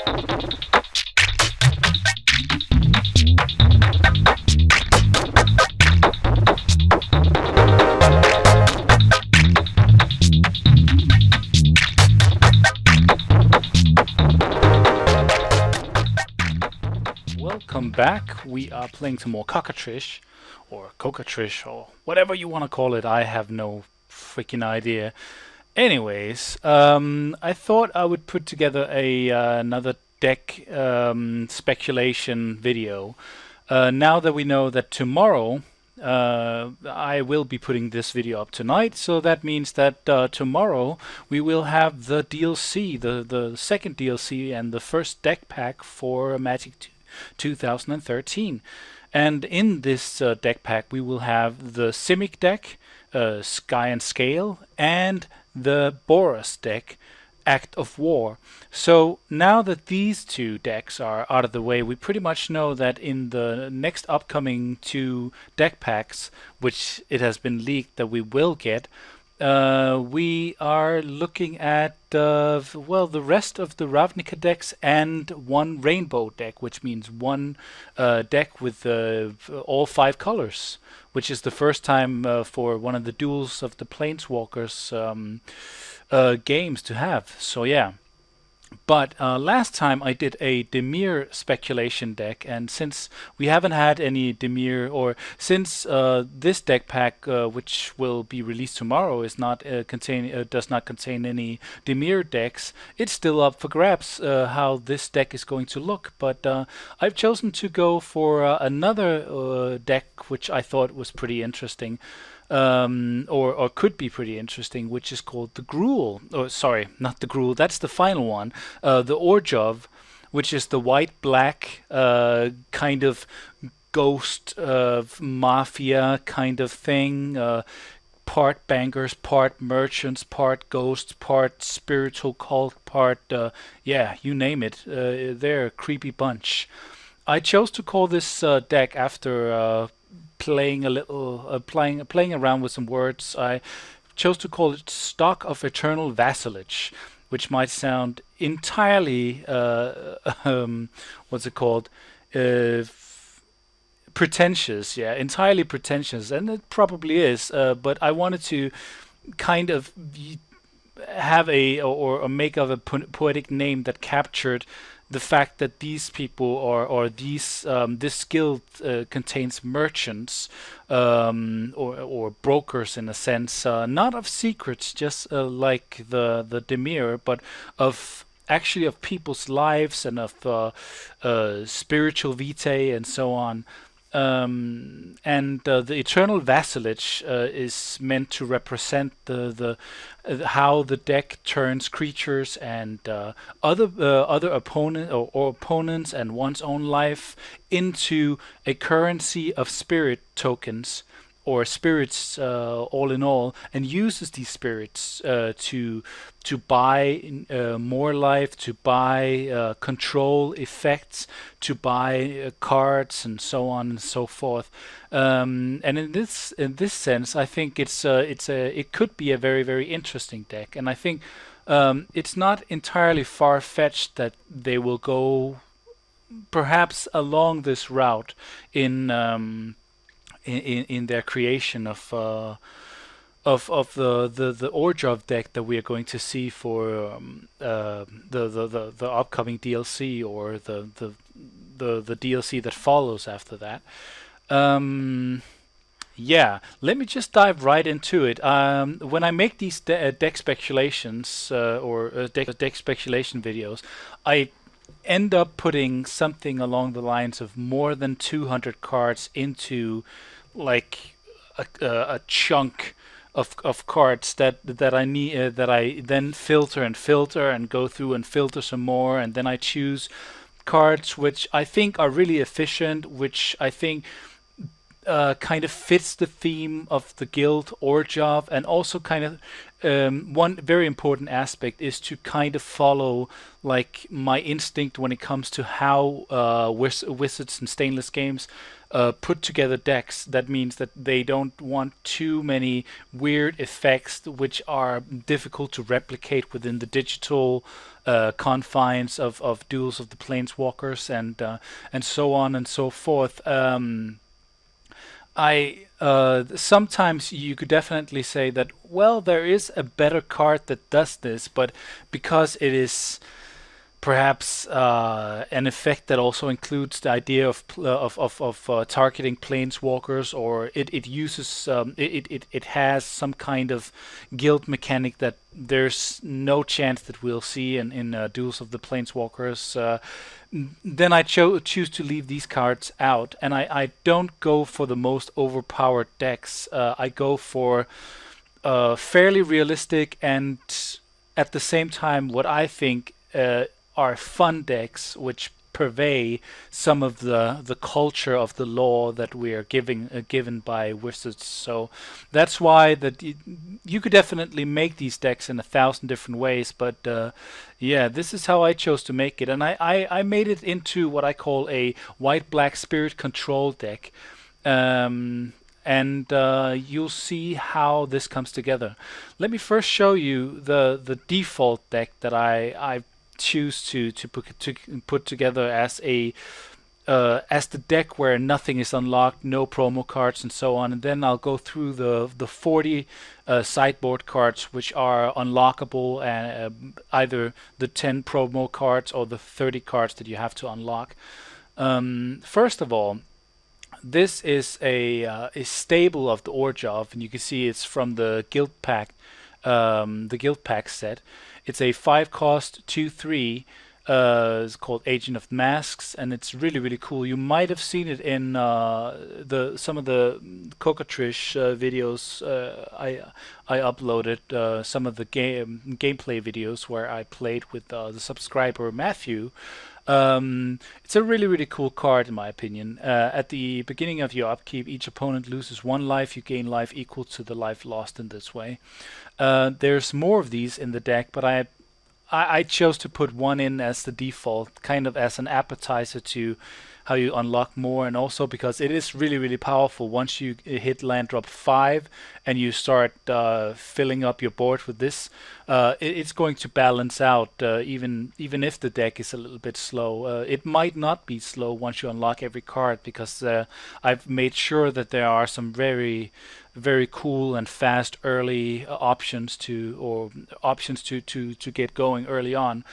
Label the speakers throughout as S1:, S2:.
S1: Welcome back. We are playing some more Cockatrice, or Cocatrice, or whatever you want to call it. I have no freaking idea. Anyways, I thought I would put together another deck speculation video. Now that we know that tomorrow I will be putting this video up tonight, so that means that tomorrow we will have the DLC, the second DLC and the first deck pack for Magic 2013. And in this deck pack we will have the Simic deck, Sky and Scale, and the Boros deck, Act of War. So now that these two decks are out of the way, we pretty much know that in the next upcoming two deck packs, which it has been leaked that we will get, we are looking at well, the rest of the Ravnica decks and one rainbow deck, which means one deck with all 5 colors, which is the first time for one of the duels of the Planeswalkers games to have. So yeah. But last time I did a Dimir speculation deck, and since we haven't had any Dimir, or since this deck pack, which will be released tomorrow, is not does not contain any Dimir decks, it's still up for grabs how this deck is going to look. But I've chosen to go for another deck which I thought was pretty interesting. Or could be pretty interesting, which is called the Gruul. Oh, sorry, not the Gruul. That's the final one. The Orzhov, which is the white-black kind of ghost mafia kind of thing. Part bankers, part merchants, part ghosts, part spiritual cult, part yeah, you name it. They're a creepy bunch. I chose to call this deck after playing a little, playing around with some words. I chose to call it Stock of Eternal Vassalage, which might sound entirely, what's it called? Pretentious, yeah, entirely pretentious, and it probably is. But I wanted to kind of have or make of a poetic name that captured the fact that these people or these this guild contains merchants or brokers in a sense, not of secrets, just like the Dimir, but of actually of people's lives and of spiritual vitae and so on. And the eternal vassalage is meant to represent the how the deck turns creatures and other opponent or opponents and one's own life into a currency of spirit tokens or spirits, all in all, and uses these spirits to buy more life, to buy control effects, to buy cards, and so on and so forth. And in this sense, I think it could be a very, very interesting deck, and I think it's not entirely far-fetched that they will go perhaps along this route in their creation of the Orzhov deck that we are going to see for the upcoming DLC or the DLC that follows after that. Yeah, let me just dive right into it. When I make these deck speculations or deck speculation videos, I end up putting something along the lines of more than 200 cards into like a chunk of cards that I need, that I then filter and go through and filter some more, and then I choose cards which I think are really efficient, which I think kind of fits the theme of the guild Orzhov, and also kind of one very important aspect is to kind of follow like my instinct when it comes to how Wizards and Stainless Games put together decks. That means that they don't want too many weird effects which are difficult to replicate within the digital confines of Duels of the Planeswalkers and so on and so forth. I sometimes you could definitely say that, well, there is a better card that does this, but because it is perhaps an effect that also includes the idea of targeting planeswalkers, or it uses it has some kind of guild mechanic that there's no chance that we'll see in Duels of the Planeswalkers. Then I choose to leave these cards out, and I don't go for the most overpowered decks. I go for fairly realistic and at the same time what I think are fun decks which purvey some of the culture of the lore that we are given by Wizards. So that's why that you could definitely make these decks in 1,000 different ways, but yeah, this is how I chose to make it, and I made it into what I call a white-black spirit control deck. And you'll see how this comes together. Let me first show you the default deck that I choose to put together as the deck where nothing is unlocked, no promo cards and so on, and then I'll go through the 40 sideboard cards which are unlockable, and either the 10 promo cards or the 30 cards that you have to unlock. First of all, this is a stable of the Orzhov, and you can see it's from the Guild Pact set. It's a 5-cost 2/3. It's called Agent of Masks, and it's really, really cool. You might have seen it in some of the Cocatrice videos I uploaded. Some of the gameplay videos where I played with the subscriber Matthew. It's a really, really cool card in my opinion. At the beginning of your upkeep, each opponent loses 1 life. You gain life equal to the life lost in this way. There's more of these in the deck, but I chose to put 1 in as the default, kind of as an appetizer to how you unlock more, and also because it is really, really powerful. Once you hit land drop 5 and you start filling up your board with this, it's going to balance out even if the deck is a little bit slow. It might not be slow once you unlock every card, because I've made sure that there are some very, very cool and fast early options to get going early on.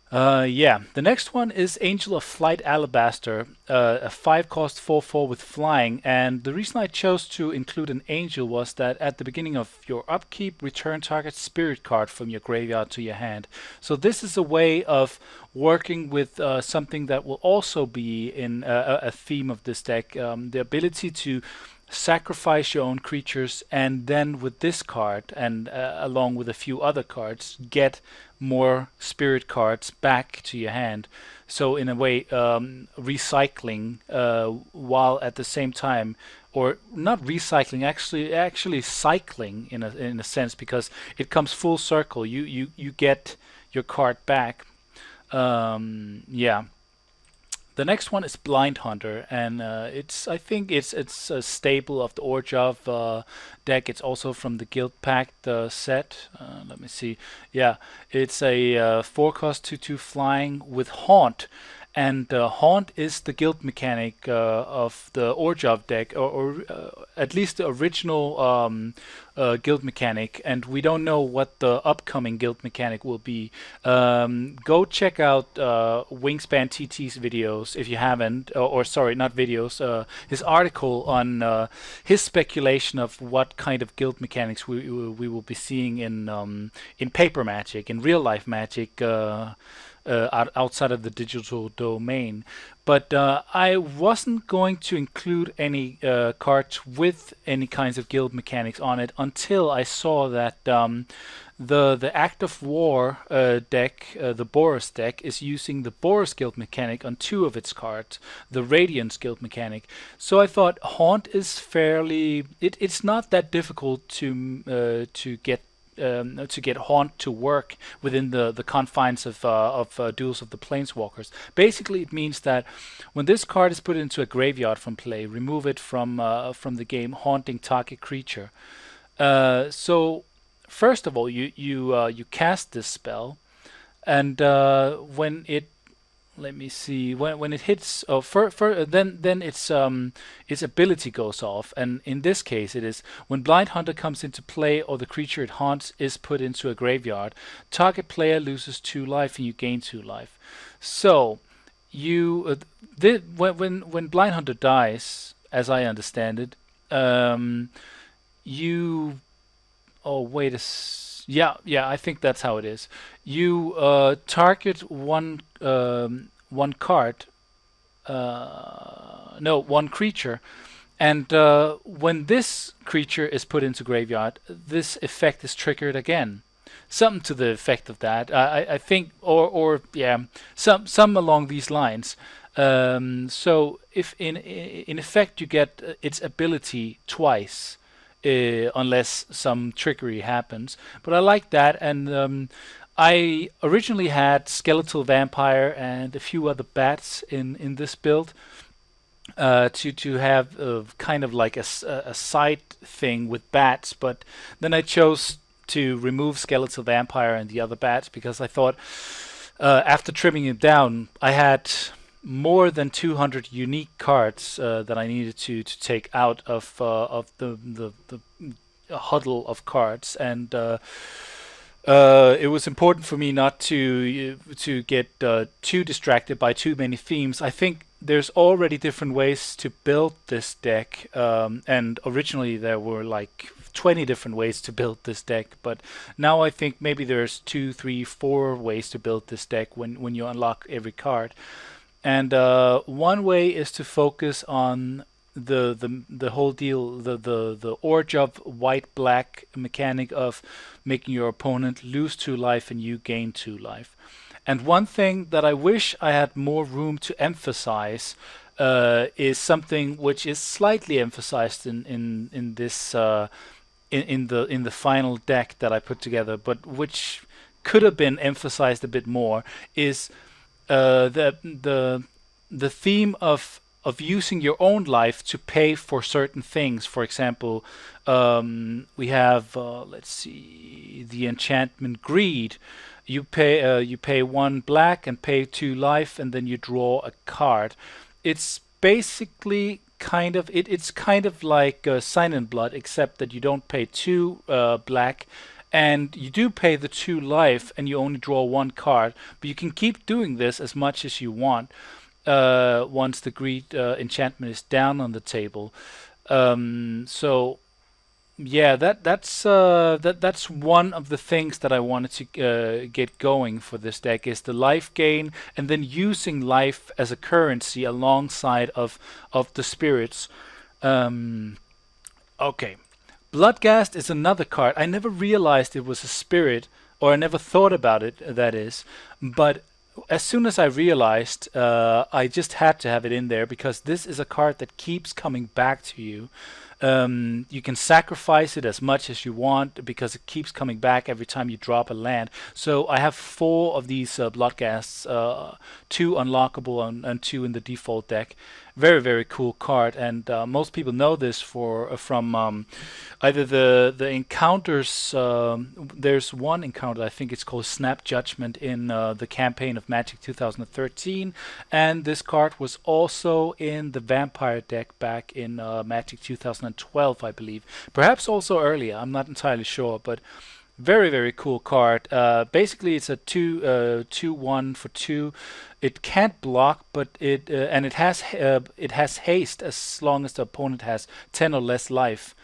S1: Yeah, the next one is Angel of Flight Alabaster, a 5-cost 4/4 with flying, and the reason I chose to include an angel was that at the beginning of your upkeep, return target spirit card from your graveyard to your hand. So this is a way of working with something that will also be in a theme of this deck, the ability to sacrifice your own creatures, and then with this card and along with a few other cards, get more spirit cards back to your hand. So in a way, recycling while at the same time, or not recycling, actually cycling in a sense, because it comes full circle. You get your card back. Yeah. The next one is Blind Hunter, and I think it's a staple of the Orzhov deck. It's also from the Guild Pact set. Let me see. Yeah, it's a 4-cost 2/2 flying with Haunt. And Haunt is the guild mechanic of the Orzhov deck, or at least the original guild mechanic, and we don't know what the upcoming guild mechanic will be. Go check out Wingspan TT's videos if you haven't, or sorry, not videos, his article on his speculation of what kind of guild mechanics we will be seeing in paper Magic, in real life Magic. Outside of the digital domain, but I wasn't going to include any cards with any kinds of guild mechanics on it until I saw that the Act of War deck, the Boros deck, is using the Boros guild mechanic on 2 of its cards, the Radiance guild mechanic. So I thought Haunt is fairly, it's not that difficult to get to get Haunt to work within the confines of Duels of the Planeswalkers. Basically, it means that when this card is put into a graveyard from play, remove it from the game, haunting target creature. So first of all, you cast this spell, and when it let me see. When it hits, then its ability goes off, and in this case, it is when Blind Hunter comes into play or the creature it haunts is put into a graveyard. Target player loses 2 life, and you gain 2 life. So you when Blind Hunter dies, as I understand it, you oh wait a yeah, I think that's how it is. You target one card, no, one creature, and when this creature is put into graveyard, this effect is triggered again. Something to the effect of that. I think, or yeah, some along these lines. So if in effect you get its ability twice. Unless some trickery happens. But I like that, and I originally had Skeletal Vampire and a few other bats in this build to have kind of like a side thing with bats, but then I chose to remove Skeletal Vampire and the other bats because I thought after trimming it down, I had more than 200 unique cards that I needed to take out of the huddle of cards, and it was important for me not to get too distracted by too many themes. I think there's already different ways to build this deck, and originally there were like 20 different ways to build this deck, but now I think maybe there's 2, 3, 4 ways to build this deck when you unlock every card. And one way is to focus on the whole deal, the Orzhov white-black mechanic of making your opponent lose 2 life and you gain 2 life. And one thing that I wish I had more room to emphasize is something which is slightly emphasized in this in the final deck that I put together, but which could have been emphasized a bit more, is the theme of using your own life to pay for certain things. For example, we have let's see, the enchantment Greed. You pay 1 black and pay 2 life, and then you draw a card. It's basically it's kind of like Sign in Blood, except that you don't pay 2 black. And you do pay the 2 life, and you only draw 1 card. But you can keep doing this as much as you want once the Greed enchantment is down on the table. So yeah, that's one of the things that I wanted to get going for this deck, is the life gain, and then using life as a currency alongside of the spirits. Okay. Bloodghast is another card. I never realized it was a spirit, or I never thought about it, that is. But as soon as I realized, I just had to have it in there, because this is a card that keeps coming back to you. You can sacrifice it as much as you want, because it keeps coming back every time you drop a land. So I have 4 of these Bloodghasts, 2 unlockable and 2 in the default deck. Very, very cool card, and most people know this from either the encounters. There's one encounter, I think it's called Snap Judgment, in the campaign of Magic 2013, and this card was also in the Vampire deck back in Magic 2012, I believe. Perhaps also earlier, I'm not entirely sure, but very, very cool card. Basically, it's a 2/1 for 2. It can't block, but it has haste as long as the opponent has 10 or less life.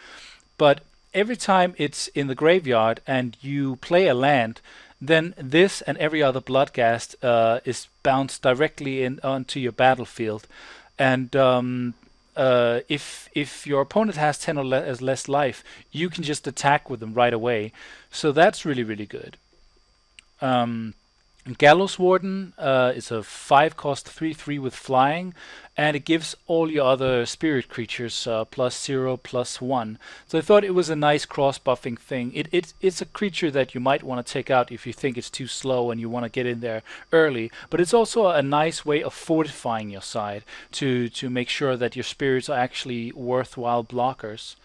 S1: But every time it's in the graveyard and you play a land, then this and every other Bloodghast is bounced directly onto your battlefield. And if your opponent has 10 or less life, you can just attack with them right away. So that's really, really good. Gallows Warden is a 5 cost 3/3 with flying, and it gives all your other spirit creatures +0, +1. So I thought it was a nice cross buffing thing. It's a creature that you might want to take out if you think it's too slow and you want to get in there early. But it's also a nice way of fortifying your side to make sure that your spirits are actually worthwhile blockers.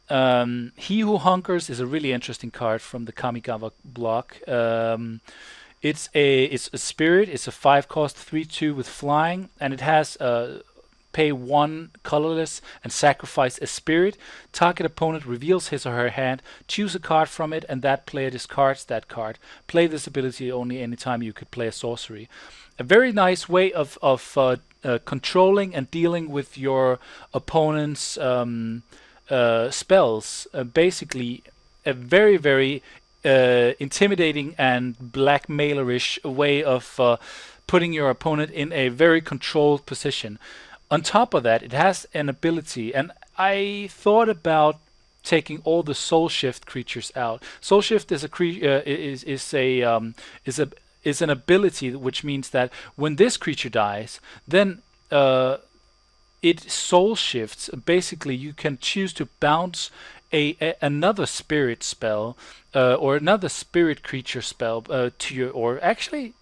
S1: He Who Hunkers is a really interesting card from the Kamigawa block. It's a spirit. It's a 5 cost 3/2 with flying, and it has pay 1 colorless and sacrifice a spirit. Target opponent reveals his or her hand. Choose a card from it, and that player discards that card. Play this ability only anytime you could play a sorcery. A very nice way of controlling and dealing with your opponent's spells. Basically, a very intimidating and blackmailerish way of putting your opponent in a very controlled position. On top of that, it has an ability, and I thought about taking all the Soul Shift creatures out. Soul Shift is is an ability, which means that when this creature dies, then it soul shifts. Basically, you can choose to bounce another spirit spell or another spirit creature spell to your, or actually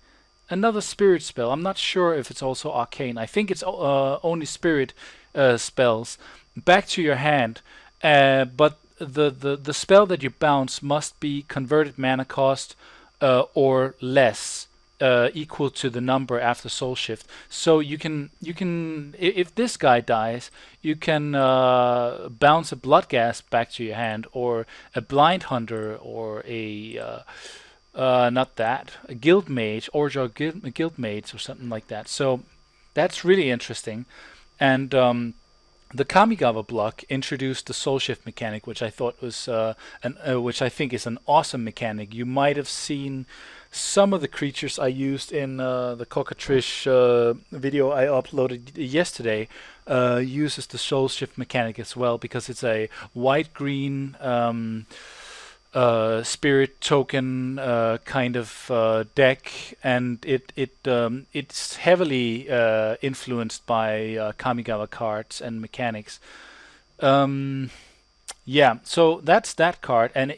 S1: another spirit spell. I'm not sure if it's also arcane. I think it's only spirit spells back to your hand. But the spell that you bounce must be converted mana cost or less. Equal to the number after soul shift. So you can if this guy dies, you can bounce a Bloodghast back to your hand, or a Blind Hunter, or a not that, a Guildmage, Orzhov Guildmage, or something like that. So that's really interesting. And the Kamigawa block introduced the soul shift mechanic, which I thought was which I think is an awesome mechanic. You might have seen some of the creatures I used in the Cockatrice video I uploaded yesterday uses the soul shift mechanic as well, because it's a white-green spirit token kind of deck, and it's heavily influenced by Kamigawa cards and mechanics. Yeah, so that's that card, and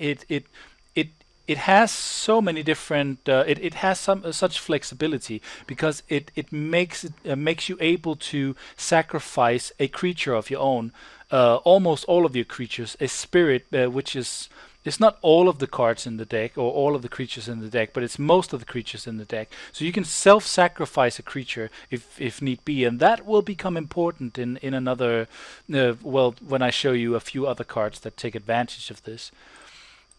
S1: it has so many different. It has such flexibility, because it makes you able to sacrifice a creature of your own. Almost all of your creatures, a spirit, which is. It's not all of the cards in the deck or all of the creatures in the deck, but it's most of the creatures in the deck. So you can self-sacrifice a creature if need be, and that will become important in another. Well, when I show you a few other cards that take advantage of this.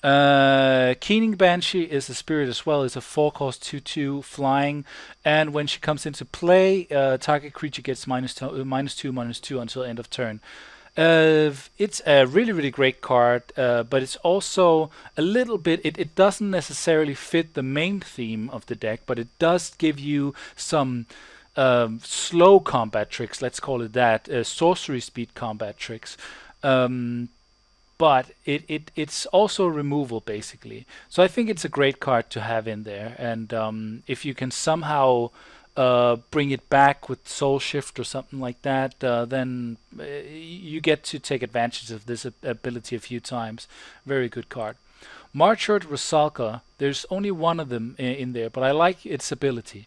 S1: Kenning Banshee is a spirit as well. It's a 4-cost 2/2 flying, and when she comes into play, target creature gets -2/-2 until end of turn. It's a really great card, but it's also a little bit. It doesn't necessarily fit the main theme of the deck, but it does give you some slow combat tricks. Let's call it that, sorcery speed combat tricks. But it's also removal, basically. So I think it's a great card to have in there, and if you can somehow bring it back with Soul Shift or something like that, then you get to take advantage of this ability a few times. Very good card. Matyred Rusalka, there's only one of them in there, but I like its ability.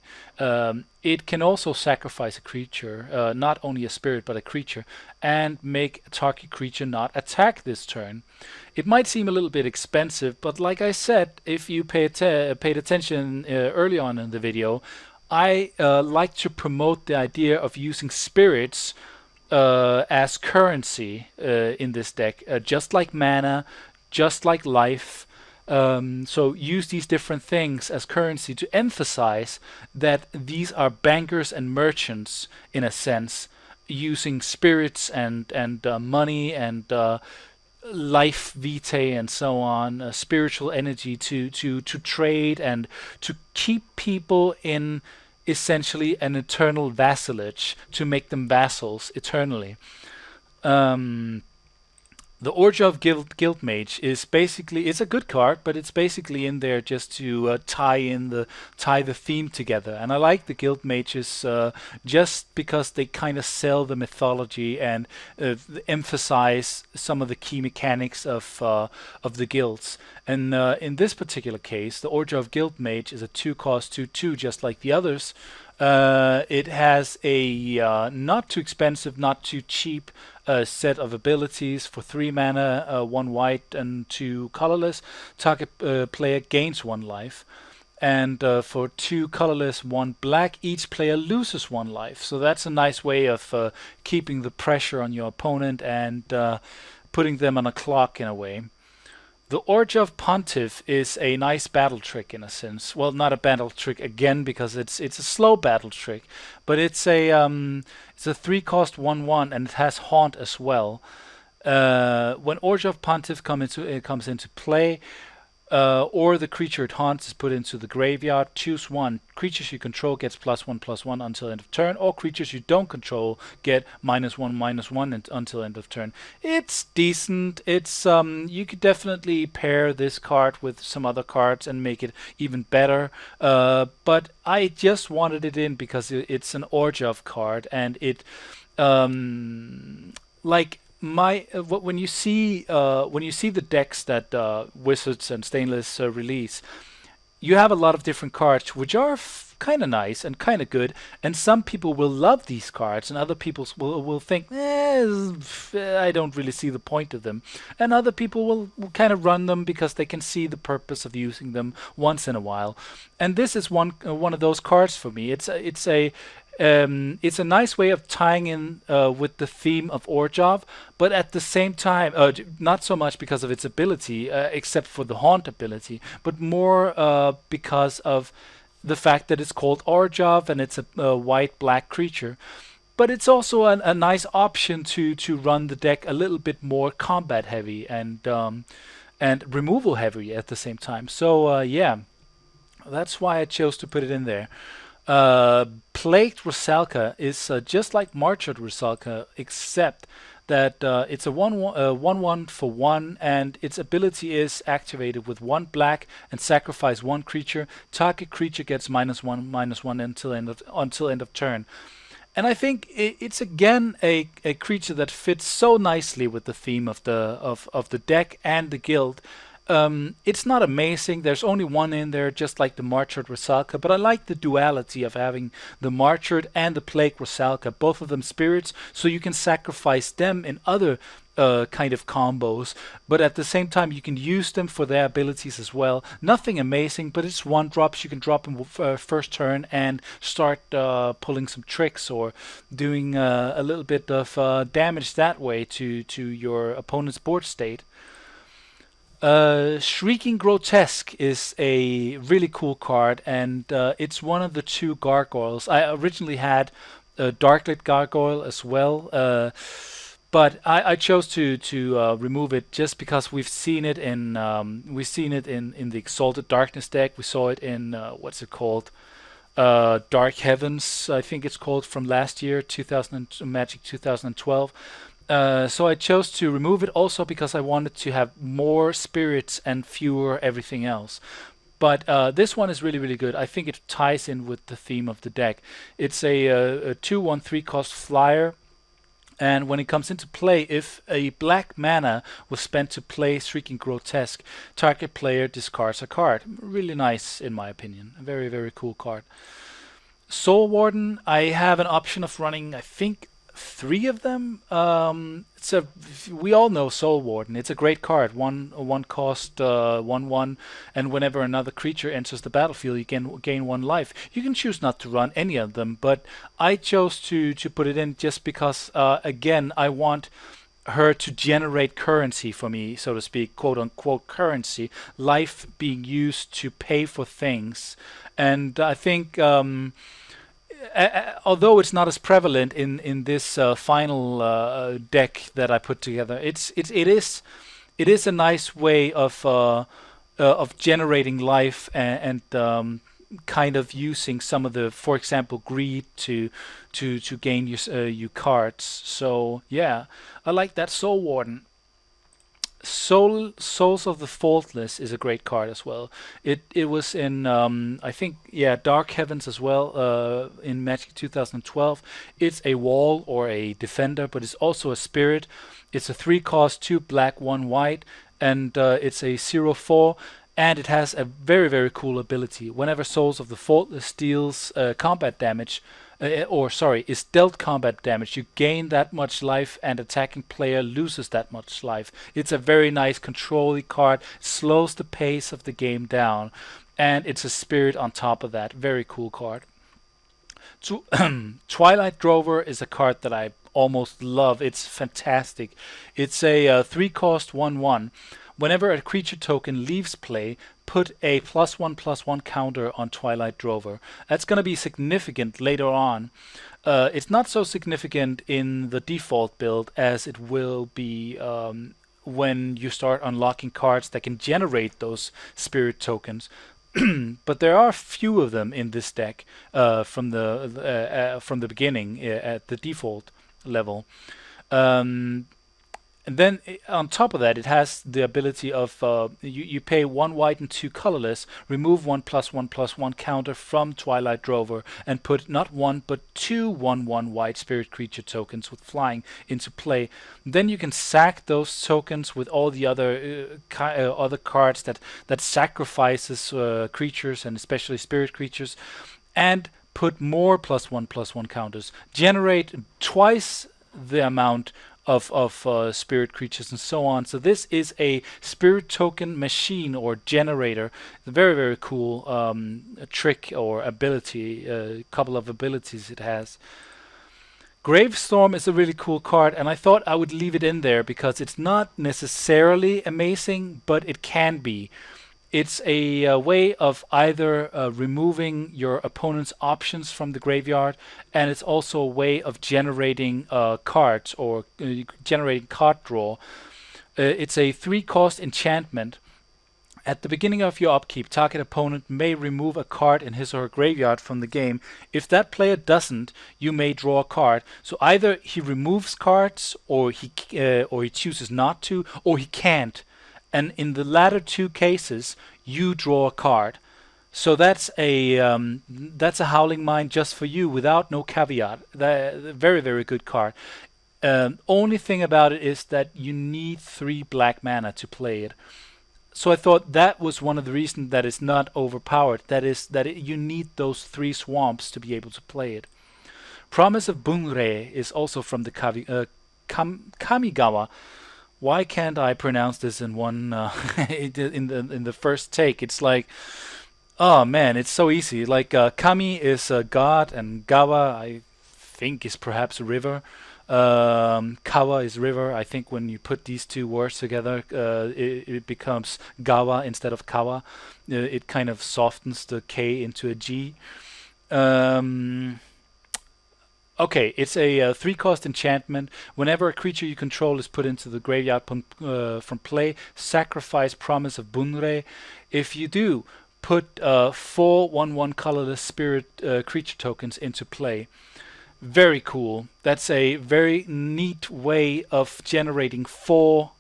S1: It can also sacrifice a creature, not only a spirit, but a creature, and make a target creature not attack this turn. It might seem a little bit expensive, but like I said, if you paid attention early on in the video, I like to promote the idea of using spirits as currency in this deck, just like mana, just like life. So use these different things as currency to emphasize that these are bankers and merchants, in a sense, using spirits and money and life vitae and so on, spiritual energy to trade and to keep people in essentially an eternal vassalage, to make them vassals eternally. The Orzhov Guildmage is basically, it's a good card, but it's basically in there just to tie the theme together. And I like the Guildmages just because they kind of sell the mythology and emphasize some of the key mechanics of the guilds. And in this particular case, the Orzhov Guildmage is a 2-cost 2/2, just like the others. It has a not too expensive, not too cheap set of abilities for 3 mana, 1 white and 2 colorless. Target player gains 1 life. And for 2 colorless, 1 black, each player loses 1 life. So that's a nice way of keeping the pressure on your opponent and putting them on a clock in a way. The Orzhov Pontiff is a nice battle trick in a sense. Well, not a battle trick again because it's a slow battle trick, but it's a 3-cost 1/1 and it has Haunt as well. When Orzhov Pontiff comes into play, or the creature it haunts is put into the graveyard, choose one. Creatures you control gets +1/+1 until end of turn, or creatures you don't control get -1/-1 until end of turn. It's decent. It's you could definitely pair this card with some other cards and make it even better. But I just wanted it in because it's an Orzhov card, and it like when you see the decks that Wizards and Stainless release, you have a lot of different cards which are kind of nice and kind of good, and some people will love these cards and other people will think, I don't really see the point of them, and other people will kind of run them because they can see the purpose of using them once in a while. And this is one of those cards for me. It's a nice way of tying in with the theme of Orzhov, but at the same time, not so much because of its ability, except for the Haunt ability, but more because of the fact that it's called Orzhov and it's a white-black creature. But it's also a nice option to run the deck a little bit more combat heavy and removal heavy at the same time. So yeah, that's why I chose to put it in there. Plagued Rusalka is just like Matyred Rusalka, except that it's a 1/1 for 1, and its ability is activated with 1 black and sacrifice 1 creature. Target creature gets -1/-1 until end of turn. And I think it's again a creature that fits so nicely with the theme of the deck and the guild. It's not amazing. There's only 1 in there, just like the Matyred Rusalka, but I like the duality of having the Matyred and the Plagued Rusalka, both of them spirits, so you can sacrifice them in other kind of combos, but at the same time you can use them for their abilities as well. Nothing amazing, but it's 1-drops. You can drop them first turn and start pulling some tricks or doing a little bit of damage that way to your opponent's board state. Shrieking Grotesque is a really cool card, and it's one of the 2 gargoyles. I originally had a Darklit Gargoyle as well, but I chose to remove it just because we've seen it in the Exalted Darkness deck. We saw it in what's it called? Dark Heavens, I think it's called, from last year, Magic 2012. So I chose to remove it also because I wanted to have more spirits and fewer everything else. But this one is really, really good. I think it ties in with the theme of the deck. It's a 2/1 3-cost flyer. And when it comes into play, if a black mana was spent to play Shrieking Grotesque, target player discards a card. Really nice, in my opinion. A very, very cool card. Soul Warden, I have an option of running, I think, 3 of them. We all know Soul Warden. It's a great card. One cost 1/1, and whenever another creature enters the battlefield, you can gain 1 life. You can choose not to run any of them, but I chose to put it in just because again, I want her to generate currency for me, so to speak, quote unquote currency, life being used to pay for things. And I think although it's not as prevalent in this final deck that I put together, it is a nice way of generating life and kind of using some of the, for example, greed to gain you cards. So yeah, I like that Soul Warden. Souls of the Faultless is a great card as well. It was in I think, yeah, Dark Heavens as well, in Magic 2012. It's a wall or a defender, but it's also a spirit. It's a 3 cost, 2 black, 1 white, and it's a 0/4. And it has a very cool ability. Whenever Souls of the Faultless deals combat damage, or sorry, is dealt combat damage, you gain that much life and attacking player loses that much life. It's a very nice control card, slows the pace of the game down, and it's a spirit on top of that. Very cool card. Twilight Drover is a card that I almost love. It's fantastic. It's a 3 cost 1/1. Whenever a creature token leaves play, put a +1/+1 counter on Twilight Drover. That's going to be significant later on. It's not so significant in the default build as it will be when you start unlocking cards that can generate those spirit tokens. But there are few of them in this deck from the beginning at the default level. And then on top of that, it has the ability of you pay 1 white and 2 colorless, remove 1/+1/+1 counter from Twilight Drover, and put not 1 but 2 1/1 white spirit creature tokens with flying into play. Then you can sack those tokens with all the other cards that sacrifices creatures, and especially spirit creatures, and put more +1/+1 counters. Generate twice the amount of spirit creatures and so on. So this is a spirit token machine or generator. Very cool trick or ability. A couple of abilities it has. Gravestorm is a really cool card, and I thought I would leave it in there because it's not necessarily amazing, but it can be. It's a way of either removing your opponent's options from the graveyard, and it's also a way of generating cards or generating card draw. It's a 3 cost enchantment. At the beginning of your upkeep, target opponent may remove a card in his or her graveyard from the game. If that player doesn't, you may draw a card. So either he removes cards, or he chooses not to, or he can't. And in the latter 2 cases, you draw a card. So that's a Howling Mine just for you, without no caveat. Very good card. Only thing about it is that you need 3 black mana to play it. So I thought that was one of the reasons that it's not overpowered. That is that you need those 3 swamps to be able to play it. Promise of Bunrei is also from the Kamigawa. Why can't I pronounce this in one in the first take? It's like, oh man, it's so easy. Like Kami is a god, and Gawa I think is perhaps a river. Kawa is river. I think when you put these 2 words together, it becomes Gawa instead of Kawa. It kind of softens the K into a G. Okay, it's a 3 cost enchantment. Whenever a creature you control is put into the graveyard from play, sacrifice Promise of Bunrei. If you do, put 4 1/1 colorless spirit creature tokens into play. Very cool. That's a very neat way of generating 4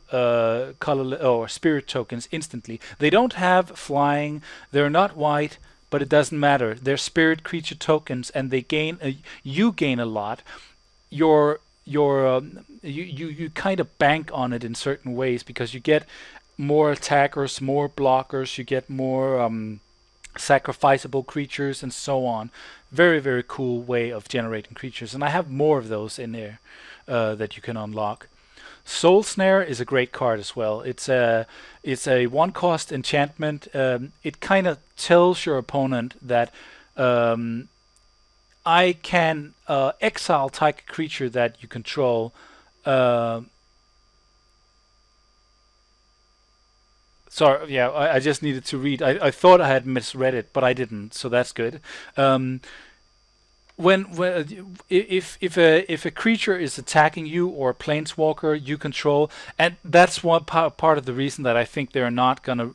S1: colorless or spirit tokens instantly. They don't have flying. They're not white. But it doesn't matter. They're spirit creature tokens, and they gain. You gain a lot. You kind of bank on it in certain ways because you get more attackers, more blockers. You get more sacrificable creatures, and so on. Very cool way of generating creatures, and I have more of those in there that you can unlock. Soul Snare is a great card as well. It's a 1 cost enchantment. It kind of tells your opponent that I can exile target creature that you control. Sorry, yeah, I just needed to read. I thought I had misread it, but I didn't, so that's good. If a creature is attacking you or a planeswalker you control, and that's one part of the reason that I think they're not gonna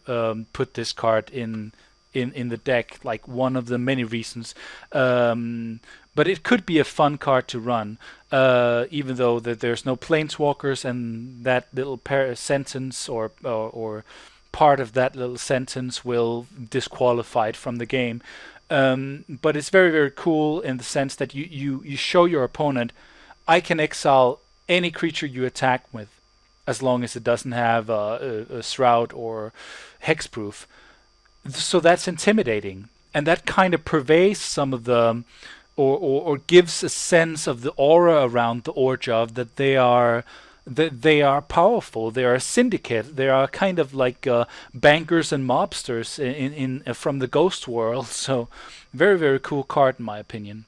S1: put this card in the deck, like one of the many reasons. But it could be a fun card to run. even though that there's no planeswalkers, and that little sentence or part of that little sentence will disqualify it from the game. But it's very, very cool in the sense that you show your opponent, I can exile any creature you attack with, as long as it doesn't have a shroud or hexproof. So that's intimidating, and that kind of pervades some of the, or gives a sense of the aura around the Orzhov, that they are powerful. They are a syndicate. They are kind of like bankers and mobsters in from the ghost world. So very, very cool card in my opinion.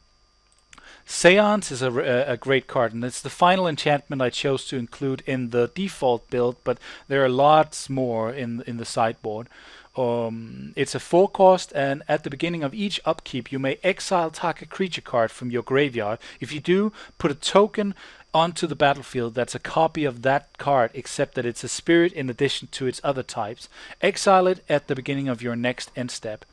S1: Seance is a great card, and it's the final enchantment I chose to include in the default build, but there are lots more in the sideboard. It's a 4-cost, and at the beginning of each upkeep you may exile target creature card from your graveyard. If you do, put a token onto the battlefield that's a copy of that card, except that it's a spirit in addition to its other types. Exile it at the beginning of your next end step.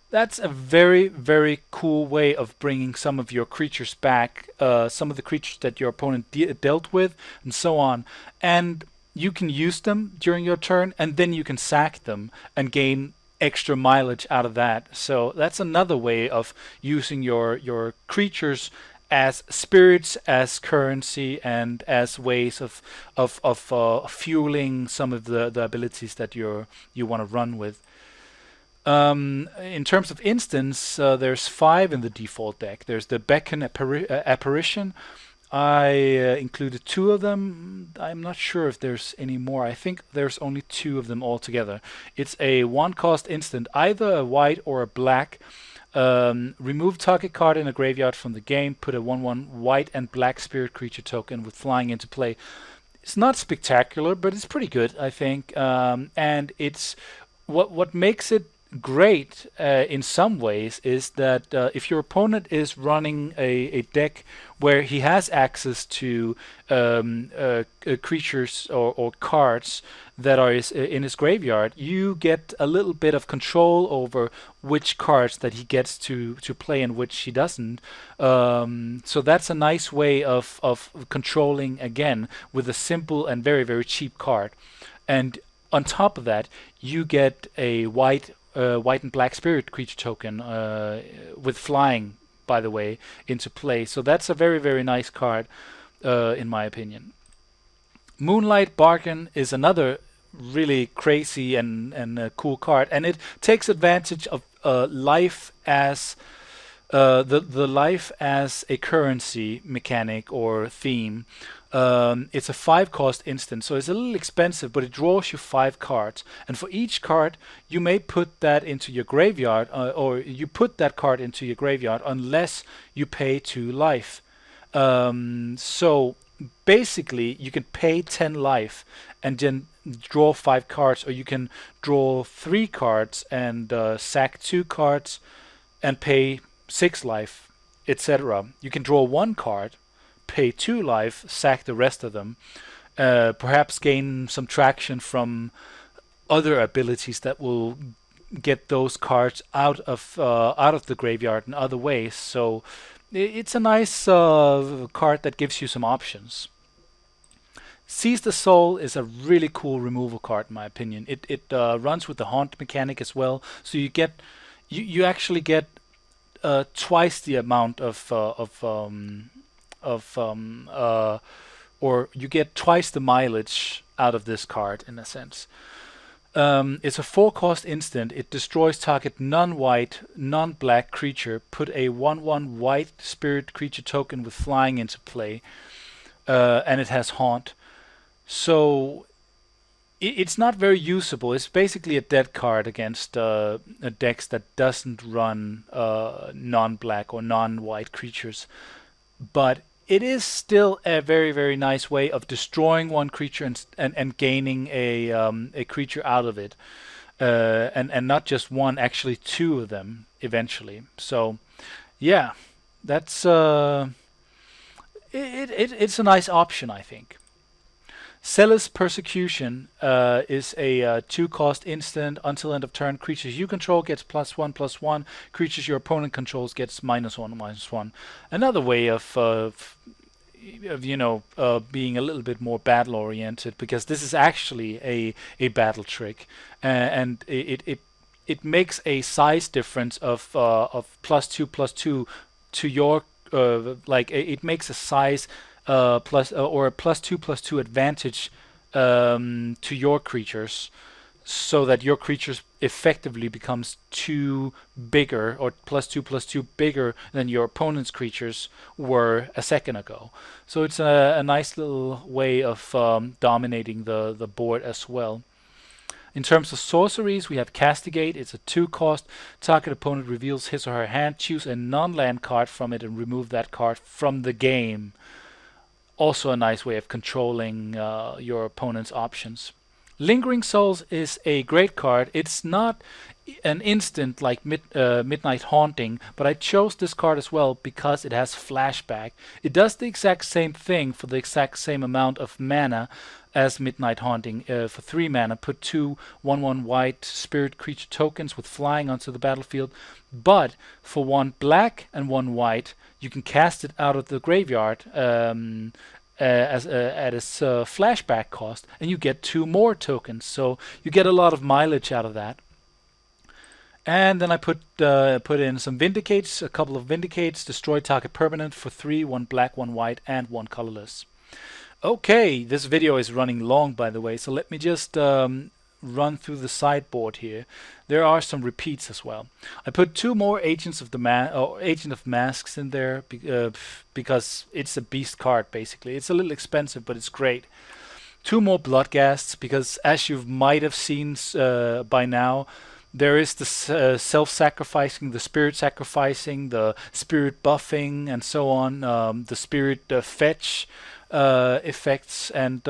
S1: That's a very, very cool way of bringing some of your creatures back, some of the creatures that your opponent dealt with, and so on. And you can use them during your turn, and then you can sack them and gain extra mileage out of that. So that's another way of using your creatures as spirits, as currency, and as ways of fueling some of the abilities that you want to run with. In terms of instance, there's 5 in the default deck. There's the Beckon Apparition. I included 2 of them. I'm not sure if there's any more. I think there's only 2 of them altogether. It's a 1-cost instant, either a white or a black. Remove target card in a graveyard from the game. Put a 1/1 white and black spirit creature token with flying into play. It's not spectacular, but it's pretty good, I think. And it's what makes it great in some ways is that if your opponent is running a deck where he has access to creatures or cards that are in his graveyard, you get a little bit of control over which cards that he gets to play and which he doesn't. So that's a nice way of controlling, again, with a simple and very, very cheap card. And on top of that, you get a white and black spirit creature token with flying, by the way, into play. So that's a very, very nice card, in my opinion. Moonlight Bargain is another really crazy and cool card, and it takes advantage of life as the life as a currency mechanic or theme. It's a 5-cost instant, so it's a little expensive, but it draws you 5 cards. And for each card, you may put that into your graveyard, or you put that card into your graveyard unless you pay 2 life. So basically, you can pay 10 life and then draw 5 cards, or you can draw 3 cards and sack 2 cards and pay 6 life, etc. You can draw 1 card, pay 2 life, sack the rest of them, perhaps gain some traction from other abilities that will get those cards out of the graveyard in other ways. So it's a nice card that gives you some options. Seize the Soul is a really cool removal card in my opinion. It runs with the haunt mechanic as well, so you actually get twice the amount or you get twice the mileage out of this card in a sense. It's a 4-cost instant. It destroys target non-white, non-black creature. Put a 1/1 white spirit creature token with flying into play, and it has haunt. So it's not very usable. It's basically a dead card against decks that doesn't run non-black or non-white creatures. But it is still a very, very nice way of destroying one creature and gaining a creature out of it, and not just one, actually 2 of them eventually. So yeah, that's it's a nice option, I think. Zealous Persecution is a 2-cost instant. Until end of turn, creatures you control gets +1/+1. Creatures your opponent controls gets -1/-1. Another way of being a little bit more battle oriented, because this is actually a battle trick, and it makes a size difference of +2/+2 to your it makes a size plus or a +2/+2 advantage to your creatures, so that your creatures effectively becomes 2 bigger, or +2/+2 bigger than your opponent's creatures were a second ago. So it's a nice little way of dominating the board as well. In terms of sorceries, we have Castigate. It's a 2-cost. Target opponent reveals his or her hand. Choose a non-land card from it and remove that card from the game. Also a nice way of controlling your opponent's options. Lingering Souls is a great card. It's not an instant like Midnight Haunting, but I chose this card as well because it has flashback. It does the exact same thing for the exact same amount of mana as Midnight Haunting. For 3 mana, put 2 1/1 white spirit creature tokens with flying onto the battlefield. But for 1 black and 1 white, you can cast it out of the graveyard at its flashback cost, and you get 2 more tokens. So you get a lot of mileage out of that. And then I put in some Vindicates, a couple of Vindicates, destroy target permanent for 3, 1 black, 1 white, and 1 colorless. Okay, this video is running long, by the way, so let me just run through the sideboard here. There are some repeats as well. I put 2 more Agents of the Agent of Masks in there because it's a beast card, basically. It's a little expensive, but it's great. 2 more Bloodghasts, because as you might have seen by now, there is the self-sacrificing, the spirit sacrificing, the spirit buffing, and so on, the spirit fetch effects, and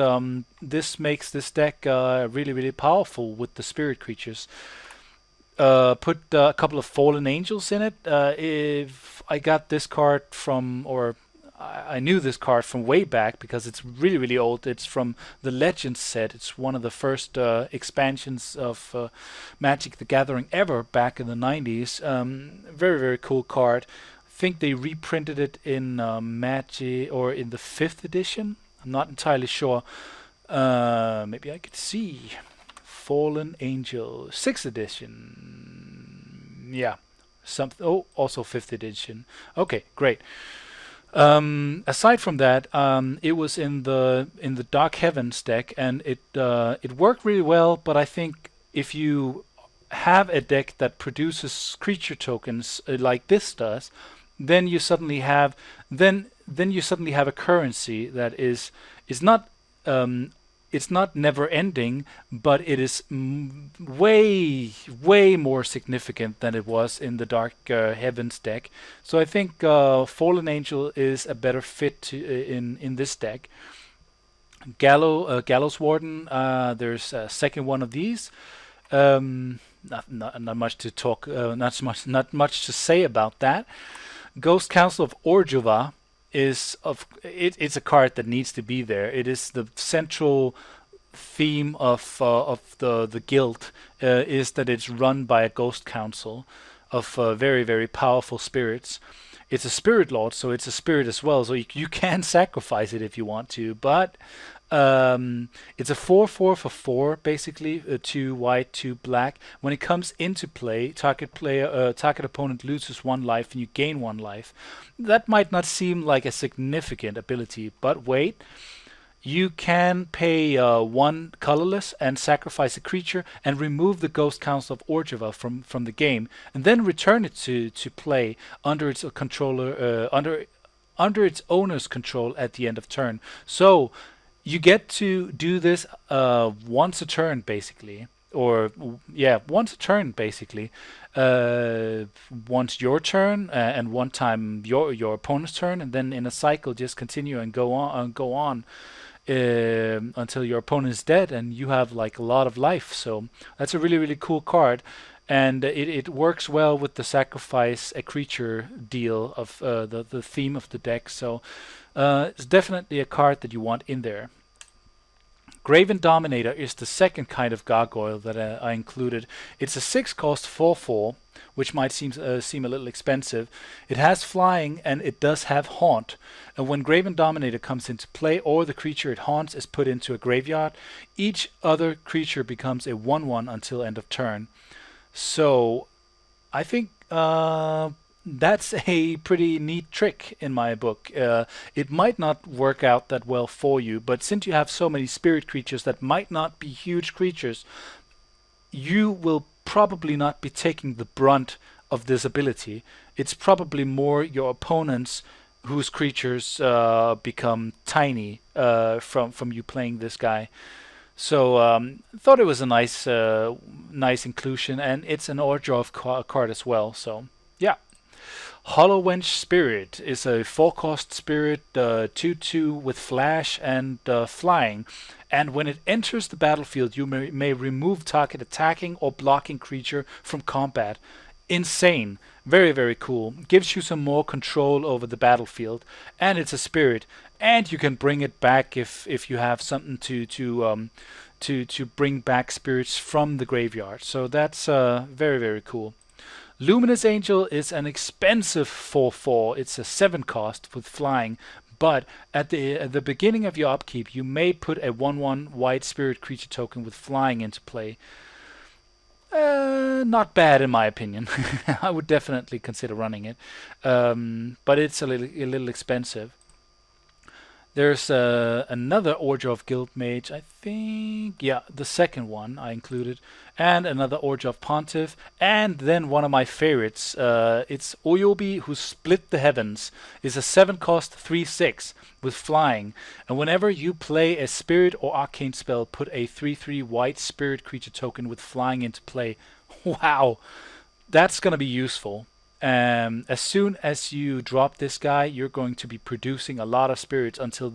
S1: this makes this deck really, really powerful with the spirit creatures. Put a couple of Fallen Angels in it. If I got this card from, or I knew this card from way back because it's really, really old. It's from the Legends set. It's one of the first expansions of Magic the Gathering ever back in the 90s. Very, very cool card. I think they reprinted it in Magic, or in the 5th edition. I'm not entirely sure. Maybe I could see. Fallen Angel, 6th edition. Yeah. Oh, also 5th edition. Okay, great. Aside from that, it was in the Dark Heavens deck, and it worked really well. But I think if you have a deck that produces creature tokens like this does, then you suddenly have a currency that is not it's not never ending, but it is way more significant than it was in the Dark Heavens deck. So I think Fallen Angel is a better fit in this deck. Gallows Warden, there's a second one of these. Not much to talk, not much to say about that. Ghost Council of Orzhov it's a card that needs to be there. It is the central theme of the guild, is that it's run by a ghost council of very, very powerful spirits. It's a spirit lord, so it's a spirit as well, so you can sacrifice it if you want to, but it's a 4/4 for 4, basically, 2 white, 2 black. When it comes into play, target opponent loses 1 life and you gain 1 life. That might not seem like a significant ability, but wait. You can pay 1 colorless and sacrifice a creature and remove the Ghost Council of Orzhov from the game, and then return it to play under its controller, under its owner's control at the end of turn. So you get to do this once a turn, basically, or once a turn, basically. Once your turn, and one time your opponent's turn, and then in a cycle just continue and go on until your opponent is dead and you have like a lot of life. So that's a really, really cool card, and it works well with the sacrifice a creature deal of the theme of the deck. So it's definitely a card that you want in there. Graven Dominator is the second kind of gargoyle that I included. It's a 6-cost 4/4. which might seem a little expensive. It has flying and it does have haunt. And when Graven Dominator comes into play or the creature it haunts is put into a graveyard, each other creature becomes a 1/1 until end of turn. So I think that's a pretty neat trick in my book. It might not work out that well for you, but since you have so many spirit creatures that might not be huge creatures, you will probably not be taking the brunt of this ability. It's probably more your opponents whose creatures become tiny from you playing this guy. So thought it was a nice inclusion, and it's an Orzhov card as well. So yeah. Hollow Wench Spirit is a 4-cost spirit, 2/2 with flash and flying. And when it enters the battlefield, you may remove target attacking or blocking creature from combat. Insane. Very, very cool. Gives you some more control over the battlefield. And it's a spirit. And you can bring it back if you have something to bring back spirits from the graveyard. So that's very, very cool. Luminous Angel is an expensive 4/4. It's a 7-cost with flying, but at the beginning of your upkeep, you may put a 1/1 white spirit creature token with flying into play. Not bad in my opinion. I would definitely consider running it, but it's a little expensive. There's another Orzhov Guildmage, I think. Yeah, the second one I included. And another Orzhov Pontiff. And then one of my favorites. It's Oyobi Who Split the Heavens. It's a 7-cost 3/6 with flying. And whenever you play a spirit or arcane spell, put a 3/3 white spirit creature token with flying into play. Wow, that's going to be useful. As soon as you drop this guy, you're going to be producing a lot of spirits until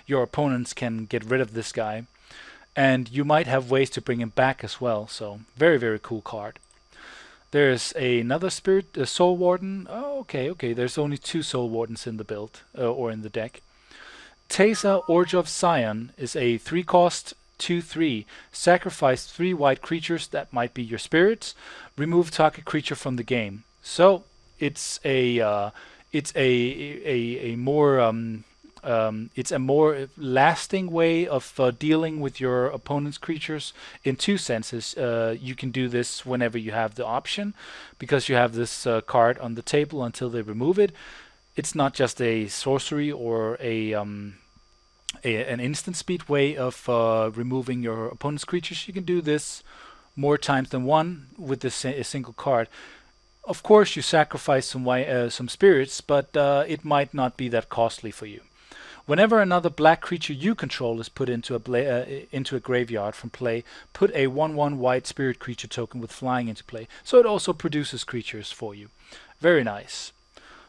S1: your opponents can get rid of this guy, and you might have ways to bring him back as well. So very, very cool card. There's another spirit, Soul Warden. Oh, okay. There's only 2 Soul Wardens in the build or in the deck. Teysa Orzhov Scion is a 3-cost 2/3. Sacrifice 3 white creatures that might be your spirits. Remove target creature from the game. So it's a more lasting way of dealing with your opponent's creatures in 2 senses. You can do this whenever you have the option, because you have this card on the table until they remove it. It's not just a sorcery or an instant speed way of removing your opponent's creatures. You can do this more times than one with a single card. Of course, you sacrifice some spirits, but it might not be that costly for you. Whenever another black creature you control is put into a graveyard from play, put a 1/1 white spirit creature token with flying into play. So it also produces creatures for you. Very nice.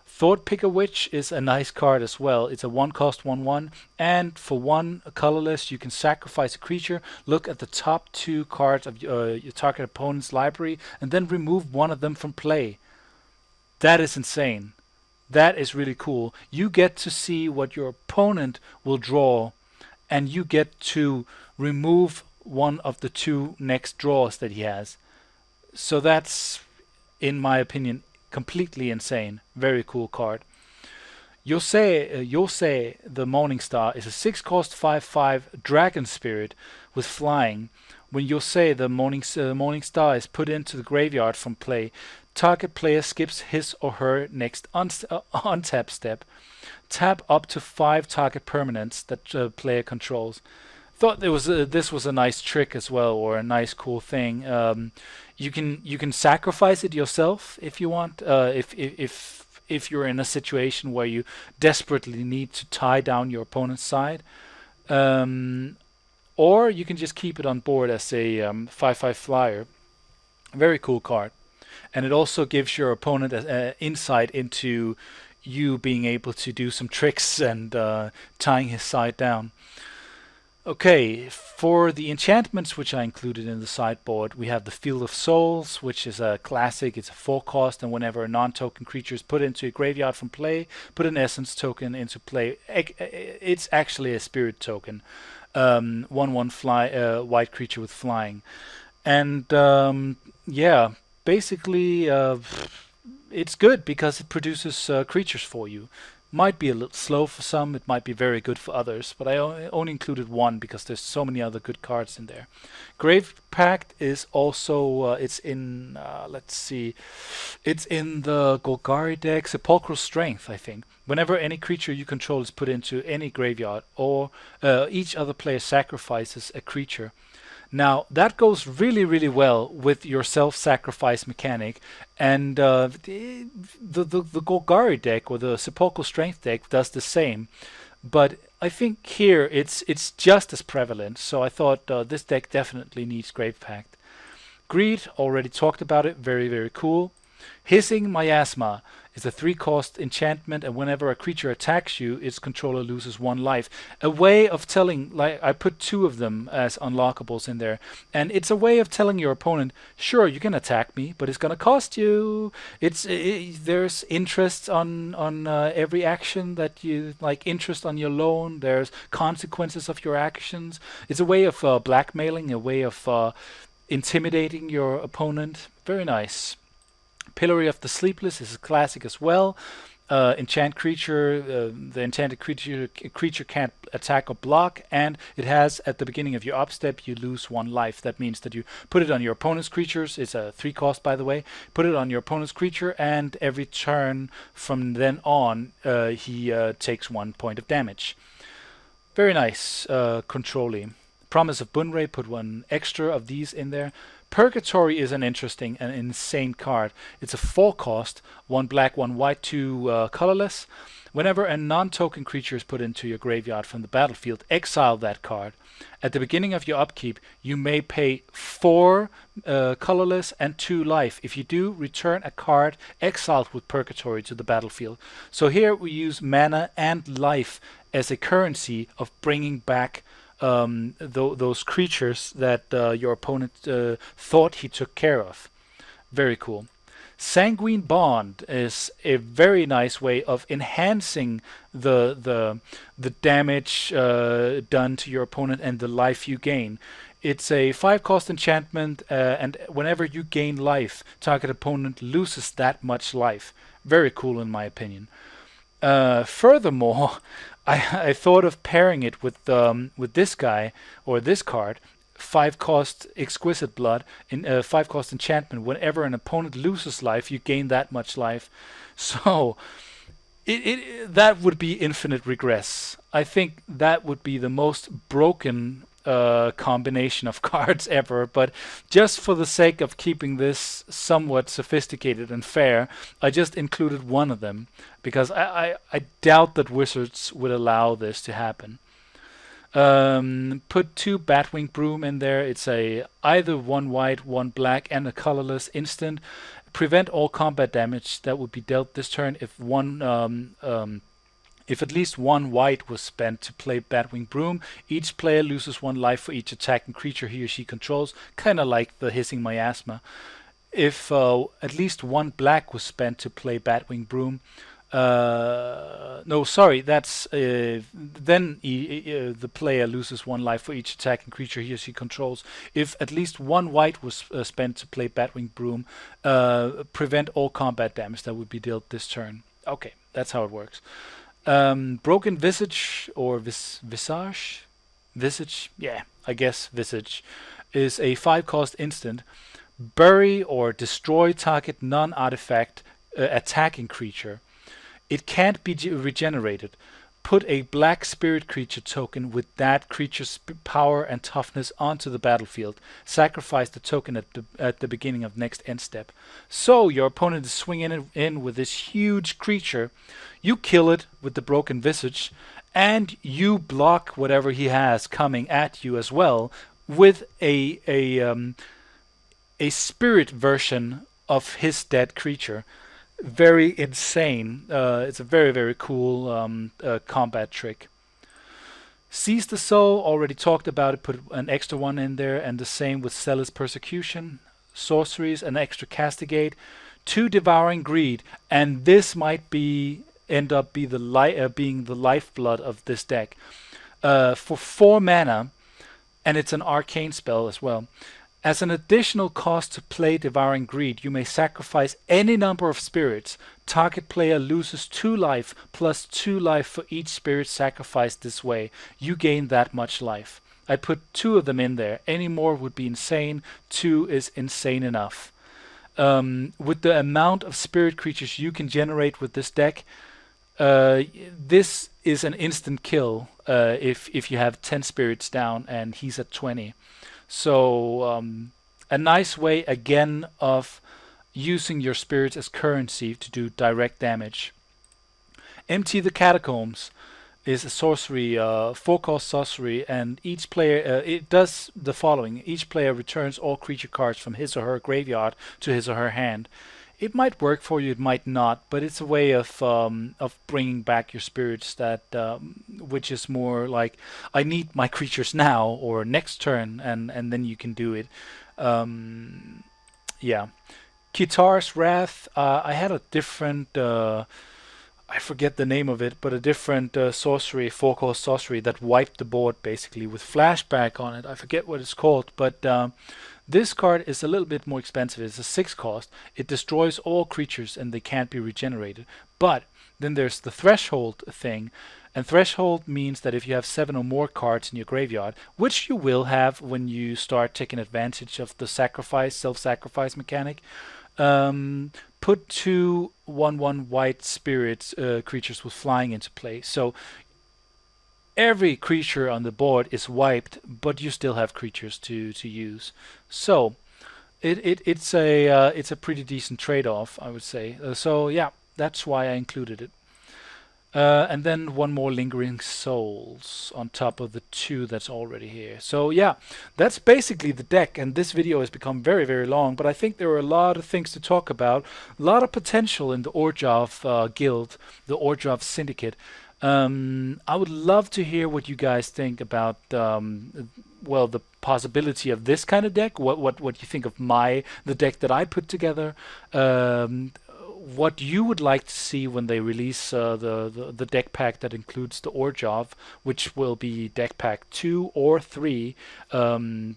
S1: Thought Picker Witch is a nice card as well. It's a 1-cost 1/1, and for 1 colorless, you can sacrifice a creature, look at the top 2 cards of your target opponent's library, and then remove one of them from play. That is insane. That is really cool. You get to see what your opponent will draw, and you get to remove one of the 2 next draws that he has. So that's, in my opinion, completely insane. Very cool card. Yosei the Morningstar is a 6-cost 5/5 dragon spirit with flying. When Yosei the Morningstar is put into the graveyard from play, target player skips his or her next untap step. Tap up to 5 target permanents that player controls. Thought this was a nice trick as well, or a nice cool thing. You can sacrifice it yourself if you want. If you're in a situation where you desperately need to tie down your opponent's side, or you can just keep it on board as a 5/5 flyer. Very cool card, and it also gives your opponent insight into you being able to do some tricks and tying his side down. Okay, for the enchantments which I included in the sideboard, we have the Field of Souls, which is a classic. It's a 4-cost, and whenever a non-token creature is put into a graveyard from play, put an essence token into play. It's actually a spirit token. 1/1 white creature with flying. And yeah, basically it's good because it produces creatures for you. Might be a little slow for some, it might be very good for others, but I only included one because there's so many other good cards in there. Grave Pact is also, it's in, let's see, it's in the Golgari deck, Sepulchral Strength, I think. Whenever any creature you control is put into any graveyard, or each other player sacrifices a creature. Now, that goes really, really well with your self-sacrifice mechanic, and the Golgari deck, or the Sepulchral Strength deck, does the same. But I think here it's just as prevalent, so I thought this deck definitely needs Grave Pact. Greed, already talked about it, very, very cool. Hissing Miasma is a 3-cost enchantment, and whenever a creature attacks you, its controller loses 1 life. A way of telling, like I put 2 of them as unlockables in there, and it's a way of telling your opponent, sure, you can attack me, but it's gonna cost you. There's interest on every action that you like, interest on your loan. There's consequences of your actions. It's a way of blackmailing, a way of intimidating your opponent. Very nice. Pillory of the Sleepless is a classic as well. Enchant creature, the enchanted creature can't attack or block, and it has, at the beginning of your upstep, you lose 1 life. That means that you put it on your opponent's creatures. It's a 3-cost, by the way. Put it on your opponent's creature, and every turn from then on, he takes 1 point of damage. Very nice, controlling. Promise of Bunrei, put 1 extra of these in there. Purgatory is an interesting and insane card. It's a 4-cost, 1 black, 1 white, 2 colorless. Whenever a non-token creature is put into your graveyard from the battlefield, exile that card. At the beginning of your upkeep, you may pay 4 colorless and 2 life. If you do, return a card exiled with Purgatory to the battlefield. So here we use mana and life as a currency of bringing back those creatures that your opponent thought he took care of. Very cool. Sanguine Bond is a very nice way of enhancing the damage done to your opponent and the life you gain. It's a 5-cost enchantment, and whenever you gain life, target opponent loses that much life. Very cool in my opinion. Furthermore, I thought of pairing it with this guy, or this card, 5-cost Exquisite Blood, in 5-cost enchantment. Whenever an opponent loses life, you gain that much life. So that would be infinite regress. I think that would be the most broken combination of cards ever, but just for the sake of keeping this somewhat sophisticated and fair, I just included one of them, because I doubt that Wizards would allow this to happen. Put 2 Batwing Broom in there. It's a either 1 white, 1 black, and a colorless instant. Prevent all combat damage that would be dealt this turn if at least 1 white was spent to play Batwing Broom. Each player loses 1 life for each attacking creature he or she controls, kind of like the Hissing Miasma. If at least 1 black was spent to play Batwing Broom, no, sorry, that's then the player loses 1 life for each attacking creature he or she controls. If at least 1 white was spent to play Batwing Broom, prevent all combat damage that would be dealt this turn. Okay, that's how it works. Broken Visage, or Visage? Visage? Yeah, I guess Visage is a 5-cost instant. Bury or destroy target non-artifact attacking creature. It can't be regenerated. Put a black spirit creature token with that creature's power and toughness onto the battlefield. Sacrifice the token at the beginning of next end step. So your opponent is swinging in with this huge creature. You kill it with the Broken Visage, and you block whatever he has coming at you as well with a spirit version of his dead creature. Very insane. It's a very, very cool combat trick. Seize the Soul, already talked about it, put an extra 1 in there, and the same with Zealous Persecution. Sorceries, an extra Castigate. 2 Devouring Greed, and this might end up being the lifeblood of this deck. For 4 mana, and it's an arcane spell as well. As an additional cost to play Devouring Greed, you may sacrifice any number of spirits. Target player loses 2 life plus 2 life for each spirit sacrificed this way. You gain that much life. I put 2 of them in there. Any more would be insane. 2 is insane enough. With the amount of spirit creatures you can generate with this deck, this is an instant kill if you have 10 spirits down and he's at 20. So a nice way again of using your spirits as currency to do direct damage. Empty the Catacombs is a sorcery, 4-cost sorcery, and each player it does the following: each player returns all creature cards from his or her graveyard to his or her hand. It might work for you, it might not, but it's a way of bringing back your spirits that which is more like, I need my creatures now or next turn, and then you can do it. Yeah, Kitar's Wrath. I had a different. I forget the name of it, but a different sorcery, 4-cost sorcery that wiped the board basically with flashback on it. I forget what it's called, but this card is a little bit more expensive. It's a 6-cost. It destroys all creatures and they can't be regenerated. But then there's the Threshold thing, and Threshold means that if you have 7 or more cards in your graveyard, which you will have when you start taking advantage of the self-sacrifice mechanic, put 2 1/1 white spirits creatures with flying into play. So every creature on the board is wiped, but you still have creatures to use. So it's a pretty decent trade-off, I would say. So yeah, that's why I included it. And then 1 more Lingering Souls on top of the 2 that's already here. So yeah, that's basically the deck, and this video has become very, very long, but I think there are a lot of things to talk about, a lot of potential in the Orzhov Guild, the Orzhov Syndicate. I would love to hear what you guys think about well, the possibility of this kind of deck, what you think of the deck that I put together, what you would like to see when they release the deck pack that includes the Orzhov, which will be deck pack 2 or 3,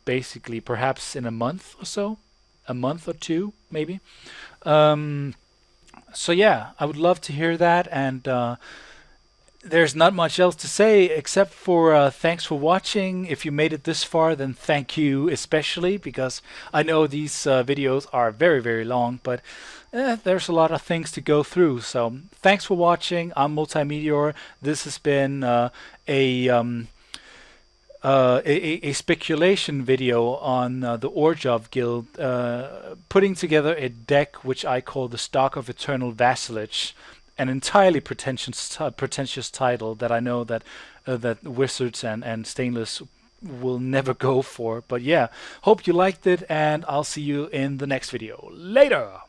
S1: basically perhaps in a month or so, a month or 2 maybe. So yeah, I would love to hear that, and there's not much else to say except for thanks for watching. If you made it this far, then thank you especially, because I know these videos are very, very long, but there's a lot of things to go through. So thanks for watching. I'm multeyemeteor. This has been a speculation video on the Orzhov Guild, putting together a deck which I call the Stock of Eternal Vassalage. An entirely pretentious title that I know that that Wizards and Stainless will never go for. But yeah, hope you liked it, and I'll see you in the next video. Later!